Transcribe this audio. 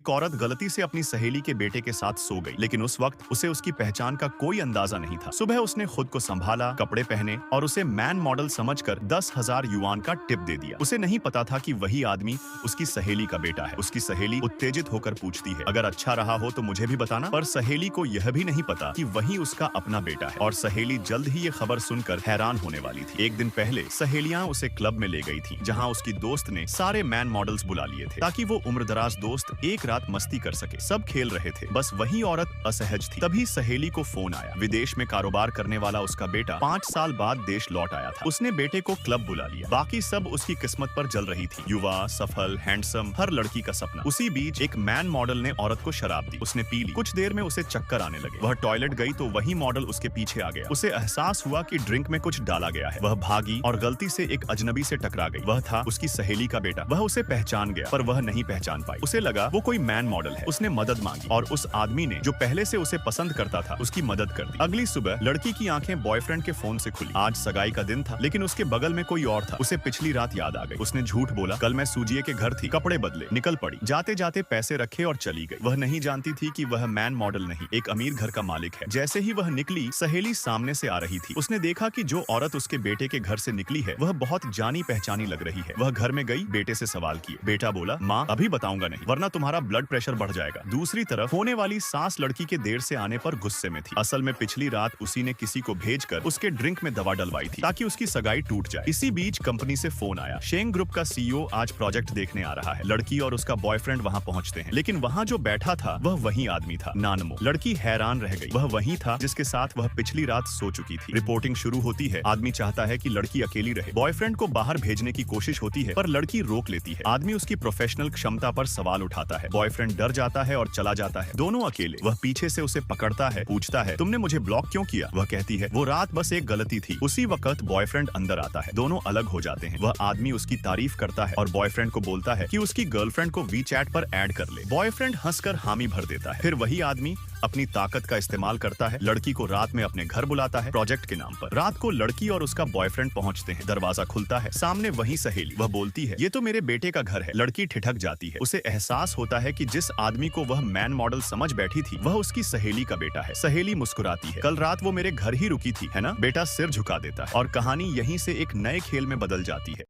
एक औरत गलती से अपनी सहेली के बेटे के साथ सो गई, लेकिन उस वक्त उसे उसकी पहचान का कोई अंदाजा नहीं था। सुबह उसने खुद को संभाला, कपड़े पहने और उसे मैन मॉडल समझकर 10,000 युआन का टिप दे दिया। उसे नहीं पता था कि वही आदमी उसकी सहेली का बेटा है। उसकी सहेली उत्तेजित होकर पूछती है, अगर अच्छा रहा हो तो मुझे भी बताना। पर सहेली को यह भी नहीं पता कि वही उसका अपना बेटा है, और सहेली जल्द ही ये खबर सुनकर हैरान होने वाली थी। एक दिन पहले सहेलियां उसे क्लब में ले गई थी, जहां उसकी दोस्त ने सारे मैन मॉडल्स बुला लिए थे ताकि वो उम्रदराज दोस्त एक रात मस्ती कर सके। सब खेल रहे थे, बस वही औरत असहज थी। तभी सहेली को फोन आया। विदेश में कारोबार करने वाला उसका बेटा 5 साल बाद देश लौट आया था। उसने बेटे को क्लब बुला लिया। बाकी सब उसकी किस्मत पर जल रही थी। युवा, सफल, हैंडसम, हर लड़की का सपना। उसी बीच एक मैन मॉडल ने औरत को शराब दी। उसने पी ली। कुछ देर में उसे चक्कर आने लगे। वह टॉयलेट गई तो वही मॉडल उसके पीछे आ गया। उसे एहसास हुआ कि ड्रिंक में कुछ डाला गया है। वह भागी और गलती से एक अजनबी से टकरा गई। वह था उसकी सहेली का बेटा। वह उसे पहचान गया, पर वह नहीं पहचान पाई। उसे लगा वो कोई मैन मॉडल है। उसने मदद मांगी और उस आदमी ने, जो पहले से उसे पसंद करता था, उसकी मदद कर दी। अगली सुबह लड़की की आंखें बॉयफ्रेंड के फोन से खुली। आज सगाई का दिन था, लेकिन उसके बगल में कोई और था। उसे पिछली रात याद आ गई। उसने झूठ बोला, कल मैं सूजिए के घर थी, कपड़े बदले, निकल पड़ी। जाते जाते पैसे रखे और चली गई। वह नहीं जानती थी कि वह मैन मॉडल नहीं, एक अमीर घर का मालिक है। जैसे ही वह निकली, सहेली सामने से आ रही थी। उसने देखा कि जो औरत उसके बेटे के घर से निकली है, वह बहुत जानी पहचानी लग रही है। वह घर में गई, बेटे से सवाल किए। बेटा बोला, माँ अभी बताऊंगा नहीं, वरना तुम्हारा ब्लड प्रेशर बढ़ जाएगा। दूसरी तरफ होने वाली सास लड़की के देर से आने पर गुस्से में थी। असल में पिछली रात उसी ने किसी को भेजकर उसके ड्रिंक में दवा डलवाई थी ताकि उसकी सगाई टूट जाए। इसी बीच कंपनी से फोन आया। शेंग ग्रुप का सीईओ आज प्रोजेक्ट देखने आ रहा है। लड़की और उसका बॉयफ्रेंड वहाँ पहुँचते हैं, लेकिन वहाँ जो बैठा था वह वही आदमी था, नानमो। लड़की हैरान रह गई। वह वही था जिसके साथ वह पिछली रात सो चुकी थी। रिपोर्टिंग शुरू होती है। आदमी चाहता है कि लड़की अकेली रहे। बॉयफ्रेंड को बाहर भेजने की कोशिश होती है, पर लड़की रोक लेती है। आदमी उसकी प्रोफेशनल क्षमता पर सवाल उठाता है। बॉयफ्रेंड डर जाता है और चला जाता है। दोनों अकेले। वह पीछे से उसे पकड़ता है, पूछता है, तुमने मुझे ब्लॉक क्यों किया? वह कहती है, वो रात बस एक गलती थी। उसी वक्त बॉयफ्रेंड अंदर आता है। दोनों अलग हो जाते हैं। वह आदमी उसकी तारीफ करता है और बॉयफ्रेंड को बोलता है कि उसकी गर्लफ्रेंड को वीचैट पर ऐड कर ले। बॉयफ्रेंड हंसकर हामी भर देता है। फिर वही आदमी अपनी ताकत का इस्तेमाल करता है। लड़की को रात में अपने घर बुलाता है, प्रोजेक्ट के नाम पर। रात को लड़की और उसका बॉयफ्रेंड पहुंचते हैं। दरवाजा खुलता है। सामने वही सहेली। वह बोलती है, ये तो मेरे बेटे का घर है। लड़की ठिठक जाती है। उसे एहसास होता है कि जिस आदमी को वह मैन मॉडल समझ बैठी थी, वह उसकी सहेली का बेटा है। सहेली मुस्कुराती है, कल रात वो मेरे घर ही रुकी थी, है ना? बेटा सिर झुका देता है और कहानी यहीं से एक नए खेल में बदल जाती है।